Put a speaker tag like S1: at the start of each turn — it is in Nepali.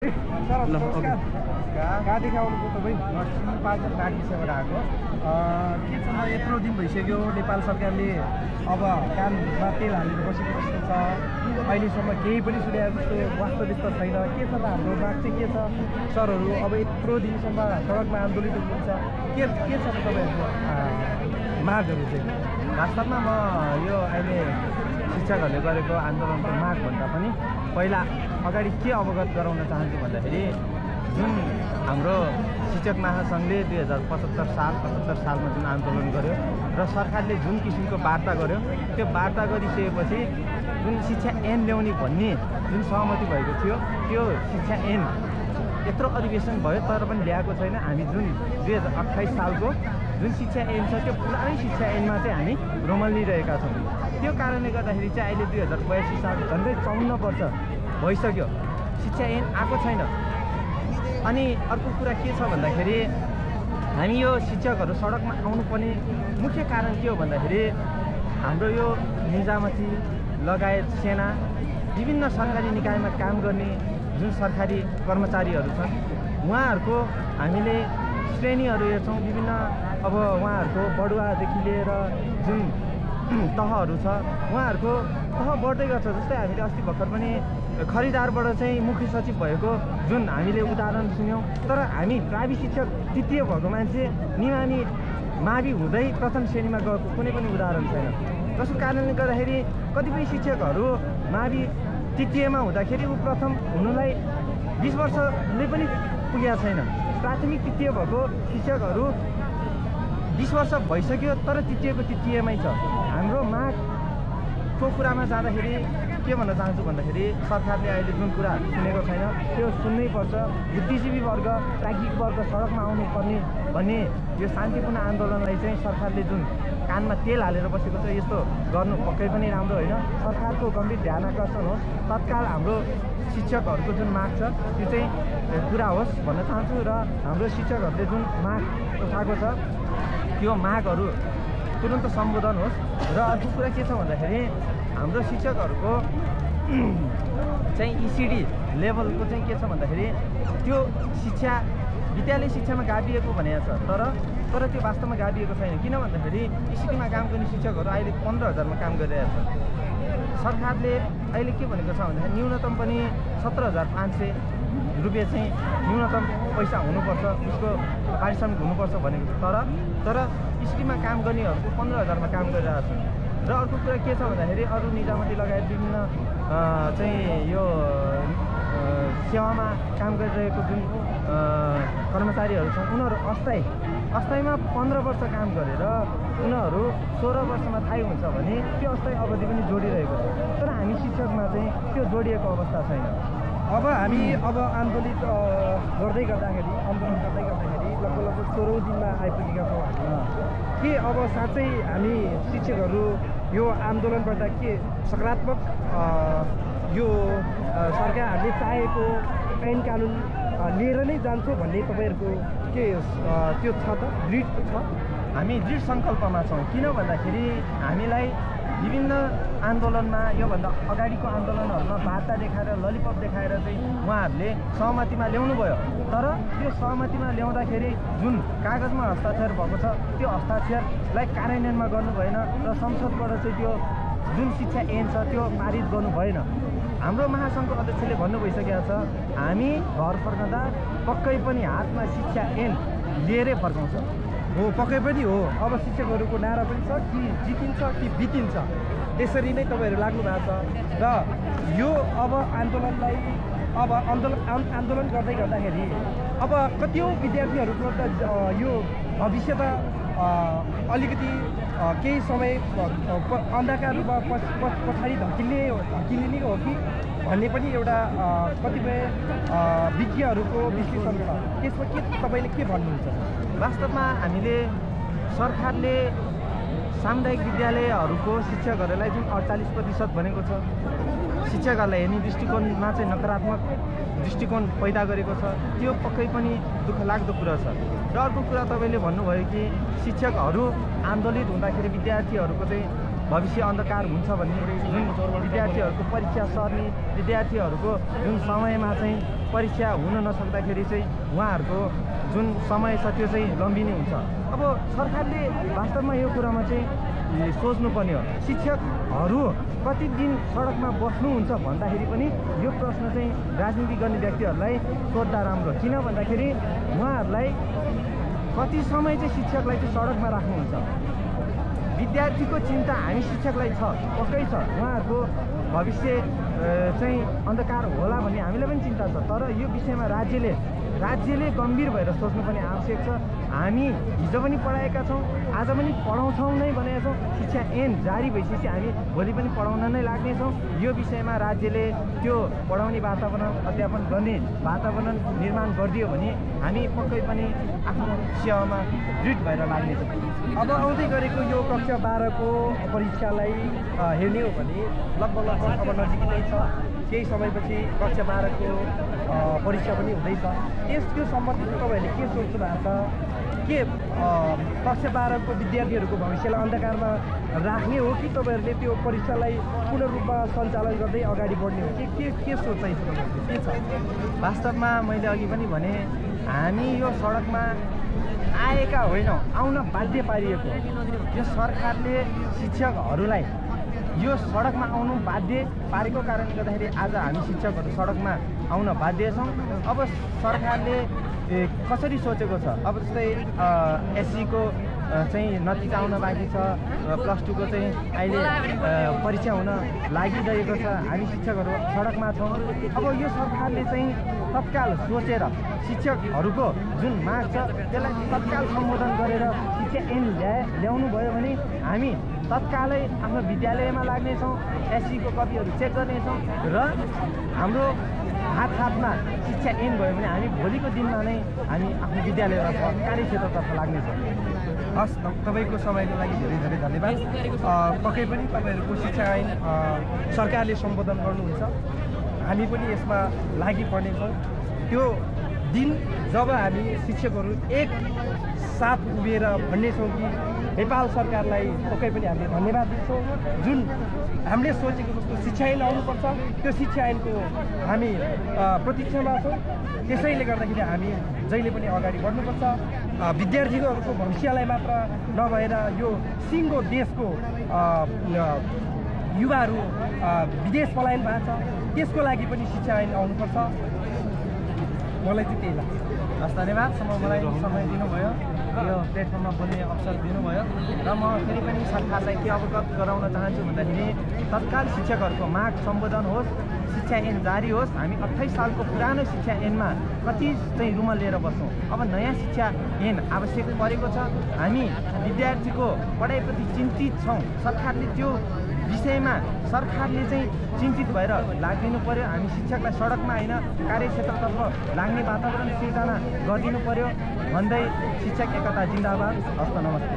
S1: सर नमस्कार। कहाँदेखि आउनुभयो तपाईँ?
S2: पाल्पा गाडीबाट आएको।
S1: के छ म यत्रो दिन भइसक्यो नेपाल सरकारले अब कानमा तेल हालेर बसेको जस्तो छ। अहिलेसम्म केही पनि सुनेको जस्तो वास्तविकता छैन। के छ त हाम्रो माग चाहिँ के छ सरहरू? अब यत्रो दिनसम्म सडकमा आन्दोलित हुनुहुन्छ, के छ त तपाईँहरूको मागहरू चाहिँ?
S2: वास्तवमा म यो अहिले शिक्षकहरूले गरेको आन्दोलनको मागभन्दा पनि पहिला अगाडि के अवगत गराउन चाहन्छु भन्दाखेरि जुन हाम्रो शिक्षक महासङ्घले 2075 सालमा जुन आन्दोलन गर्यो र सरकारले जुन किसिमको वार्ता गर्यो, त्यो वार्ता गरिसकेपछि जुन शिक्षा ऐन ल्याउने भन्ने जुन सहमति भएको थियो, त्यो शिक्षा ऐन यत्रो अधिवेशन भयो तर पनि ल्याएको छैन। हामी जुन 2028 सालको जुन शिक्षा ऐन छ त्यो पुरानै शिक्षा ऐनमा चाहिँ हामी रोमल लिइरहेका छौँ। त्यो कारणले गर्दाखेरि चाहिँ अहिले 2082 साल झन्डै 54 वर्ष भइसक्यो, शिक्षा ऐन आएको छैन। अनि अर्को कुरा के छ भन्दाखेरि हामी यो शिक्षकहरू सडकमा आउनुपर्ने मुख्य कारण के हो भन्दाखेरि हाम्रो यो निजामती लगायत सेना विभिन्न सरकारी निकायमा काम गर्ने जुन सरकारी कर्मचारीहरू छन् उहाँहरूको हामीले श्रेणीहरू हेर्छौँ। विभिन्न अब उहाँहरूको बढुवादेखि लिएर जुन तहहरू छ उहाँहरूको तह बढ्दै गर्छ। जस्तै हामीले अस्ति भर्खर पनि खरिदारबाट चाहिँ मुख्य सचिव भएको जुन हामीले उदाहरण सुन्यौँ, तर हामी प्रावि शिक्षक तृतीय भएको मान्छे निमामी मावि हुँदै प्रथम श्रेणीमा गएको कुनै पनि उदाहरण छैन। जसको कारणले गर्दाखेरि कतिपय शिक्षकहरू मावि तृतीयमा हुँदाखेरि ऊ प्रथम हुनुलाई 20 वर्षले पनि पुगेका छैन। प्राथमिक तृतीय भएको शिक्षकहरू 20 वर्ष भइसक्यो तर तृतीयको तृतीयमै छ। हाम्रो मागको कुरामा जाँदाखेरि के भन्न चाहन्छु भन्दाखेरि सरकारले अहिले जुन कुरा सुनेको छैन त्यो सुन्नै पर्छ। बुद्धिजीवी वर्ग, प्राज्ञिक वर्ग सडकमा आउनुपर्ने भन्ने यो शान्तिपूर्ण आन्दोलनलाई चाहिँ सरकारले जुन कानमा तेल हालेर बसेको छ यस्तो गर्नु पक्कै पनि राम्रो होइन। सरकारको गम्भीर ध्यान आकर्षण होस्, तत्काल हाम्रो शिक्षकहरूको जुन माग छ त्यो चाहिँ पुरा होस् भन्न चाहन्छु र हाम्रो शिक्षकहरूले जुन माग उठाएको छ त्यो मागहरू तुरन्त सम्बोधन होस्। र अर्को कुरा के छ भन्दाखेरि हाम्रो शिक्षकहरूको चाहिँ इसिडी लेभलको चाहिँ के छ भन्दाखेरि त्यो शिक्षा विद्यालय शिक्षामा गाभिएको भनेको छ तर त्यो वास्तवमा गाभिएको छैन। किन भन्दाखेरि इसिडीमा काम गर्ने शिक्षकहरू अहिले 15,000मा काम गरिरहेको छ। सरकारले अहिले के भनेको छ भन्दाखेरि न्यूनतम पनि 17,500 रुपियाँ चाहिँ न्यूनतम पैसा हुनुपर्छ, उसको पारिश्रमिक हुनुपर्छ भनेको छ। तर इसिडीमा काम गर्नेहरूको 15,000मा काम गरिरहेको छ। र अर्को कुरा के छ भन्दाखेरि अरू निजामती लगायत विभिन्न चाहिँ यो सेवामा काम गरिरहेको जुन कर्मचारीहरू छन् उनीहरू अस्थायीमा 15 वर्ष काम गरेर उनीहरू 16 वर्षमा थाहै हुन्छ भने त्यो अस्थायी अवधि पनि जोडिरहेको छ। तर हामी शिक्षकमा चाहिँ त्यो जोडिएको अवस्था छैन।
S1: अब हामी आन्दोलन गर्दै गर्दाखेरि लगभग 16औं दिनमा आइपुगेका छौँ हामी। के अब साँच्चै हामी शिक्षकहरू यो आन्दोलनबाट के सकारात्मक यो सरकारहरूले चाहेको ऐन कानुन लिएर नै जान्छौँ भन्ने तपाईँहरूको के त्यो छ त? दृढ छ?
S2: हामी दृढ सङ्कल्पमा छौँ। किन भन्दाखेरि हामीलाई विभिन्न आन्दोलनमा योभन्दा अगाडिको आन्दोलनहरूमा वार्ता देखाएर ललिपप देखाएर चाहिँ उहाँहरूले सहमतिमा ल्याउनु भयो। तर त्यो सहमतिमा ल्याउँदाखेरि जुन कागजमा हस्ताक्षर भएको छ त्यो हस्ताक्षरलाई कार्यान्वयनमा गर्नु भएन र संसदबाट चाहिँ त्यो जुन शिक्षा ऐन छ त्यो पारित गर्नु भएन। हाम्रो महासङ्घको अध्यक्षले भन्नु भइसकेको छ हामी घर फर्कँदा पक्कै पनि हातमा शिक्षा ऐन लिएरै फर्काउँछ।
S1: हो, पक्कै पनि हो। अब शिक्षकहरूको नारा पनि छ कि जितिन्छ कि बितिन्छ, त्यसरी नै तपाईँहरू लाग्नु भएको छ। र यो अब आन्दोलनलाई आन्दोलन गर्दै गर्दाखेरि अब कतिौँ विद्यार्थीहरूको त यो भविष्य त अलिकति केही समय अन्धकार रूपमा पछाडि धकिलिने हो कि भन्ने पनि एउटा कतिपय विज्ञहरूको विश्लेषण छ। त्यसमा के तपाईँले के भन्नुहुन्छ?
S2: वास्तवमा हामीले सरकारले सामुदायिक विद्यालयहरूको शिक्षकहरूलाई जुन 48% भनेको छ शिक्षकहरूलाई हेर्ने दृष्टिकोणमा चाहिँ नकारात्मक दृष्टिकोण पैदा गरेको छ, त्यो पक्कै पनि दुःखलाग्दो कुरा छ। र अर्को कुरा तपाईँले भन्नुभयो कि शिक्षकहरू आन्दोलित हुँदाखेरि विद्यार्थीहरूको चाहिँ भविष्य अन्धकार हुन्छ भन्ने जुन विद्यार्थीहरूको परीक्षा सर्ने विद्यार्थीहरूको जुन समयमा चाहिँ परीक्षा हुन नसक्दाखेरि चाहिँ उहाँहरूको जुन समय छ त्यो चाहिँ लम्बिने हुन्छ। अब सरकारले वास्तवमा यो कुरामा चाहिँ सोच्नुपर्ने हो, शिक्षकहरू प्रतिदिन सडकमा बस्नुहुन्छ भन्दाखेरि पनि यो प्रश्न चाहिँ राजनीति गर्ने व्यक्तिहरूलाई सोद्धा राम्रो। किन भन्दाखेरि उहाँहरूलाई कति समय चाहिँ शिक्षकलाई चाहिँ सडकमा राख्नुहुन्छ। विद्यार्थीको चिन्ता हामी शिक्षकलाई छ, पक्कै छ, उहाँहरूको भविष्य चाहिँ अन्धकार होला भन्ने हामीलाई पनि चिन्ता छ। तर यो विषयमा राज्यले गम्भीर भएर सोच्नुपर्ने आवश्यक छ। हामी हिजो पनि पढाएका छौँ, आज पनि पढाउँछौँ नै भनेका छौँ। शिक्षा ऐन जारी भइसकेपछि हामी भोलि पनि पढाउन नै लाग्नेछौँ। यो विषयमा राज्यले त्यो पढाउने वातावरण, अध्यापन गर्ने वातावरण निर्माण गरिदियो भने हामी पक्कै पनि आफ्नो सेवामा दृढ भएर लाग्नेछौँ।
S1: अब आउँदै गरेको यो कक्षा 12को परीक्षालाई हेर्ने हो भने लगभग अब नजिक नै छ। केही समयपछि कक्षा 12को परीक्षा पनि हुँदैछ। त्यसको सम्बन्धित तपाईँहरूले के सोच्नु भएको छ? के कक्षा 12को विद्यार्थीहरूको भविष्यलाई अन्धकारमा राख्ने हो कि तपाईँहरूले त्यो परीक्षालाई पूर्ण रूपमा सञ्चालन गर्दै अगाडि बढ्ने हो? के सोचाइ छ तपाईँहरूको? के छ?
S2: वास्तवमा मैले अघि पनि भने हामी यो सडकमा आएका होइनौँ, आउन बाध्य पारिएको। यो सरकारले शिक्षकहरूलाई यो सडकमा आउनु बाध्य पारेको कारणले गर्दाखेरि आज हामी शिक्षकहरू सडकमा आउन बाध्य छौँ। अब सरकारले कसरी सोचेको छ? अब जस्तै एससीको चाहिँ नतिजा आउन बाँकी छ, प्लस 2को चाहिँ अहिले परीक्षा हुन लागिरहेको छ, हामी शिक्षकहरू सडकमा छौँ। अब यो सरकारले चाहिँ तत्काल सोचेर शिक्षकहरूको जुन माग छ त्यसलाई तत्काल सम्बोधन गरेर शिक्षा ऐन ल्याउनु भयो भने हामी तत्कालै आफ्नो विद्यालयमा लाग्नेछौँ, एससीको कपीहरू चेक गर्नेछौँ र हाम्रो हातमा शिक्षा ऐन भयो भने हामी भोलिको दिनमा नै हामी आफ्नो विद्यालयमा कार्यक्षेत्रतर्फ लाग्नेछौँ।
S1: हस्, तपाईँको समयको लागि धेरै धेरै धन्यवाद। पक्कै पनि तपाईँहरूको शिक्षा ऐन सरकारले सम्बोधन गर्नुहुन्छ, हामी पनि यसमा लागि पर्नेछौँ। त्यो दिन जब हामी शिक्षकहरू एक साथ उभिएर भन्नेछौँ कि नेपाल सरकारलाई पक्कै पनि हामीले धन्यवाद दिन्छौँ। जुन हामीले सोचेको जस्तो शिक्षा ऐन आउनुपर्छ, त्यो शिक्षा ऐनको हामी प्रतीक्षामा छौँ। त्यसैले गर्दाखेरि हामी जहिले पनि अगाडि बढ्नुपर्छ। विद्यार्थीहरूको भविष्यलाई मात्र नभएर यो सिङ्गो देशको युवाहरू विदेश पलायन भएको छ, त्यसको लागि पनि शिक्षा ऐन आउनुपर्छ। मलाई चाहिँ त्यही लाग्छ।
S2: हस्, धन्यवाद। मलाई समय दिनुभयो, यो प्लेटफर्ममा बोल्ने अवसर दिनुभयो र म फेरि पनि सरकारलाई के अवगत गराउन चाहन्छु भन्दाखेरि तत्काल शिक्षकहरूको माग सम्बोधन होस्, शिक्षा ऐन जारी होस्। हामी 28 सालको पुरानो शिक्षा ऐनमा कति चाहिँ रुमल लिएर बस्छौँ। अब नयाँ शिक्षा ऐन आवश्यक परेको छ। हामी विद्यार्थीको पढाइप्रति चिन्तित छौँ। सरकारले त्यो विषयमा सरकारले चाहिँ चिन्तित भएर लागिदिनु पर्यो। हामी शिक्षकलाई सडकमा होइन कार्यक्षेत्रतर्फ लाग्ने वातावरण सिर्जना गरिदिनु पर्यो भन्दै शिक्षक एकता जिन्दाबाद। हस्त, नमस्ते।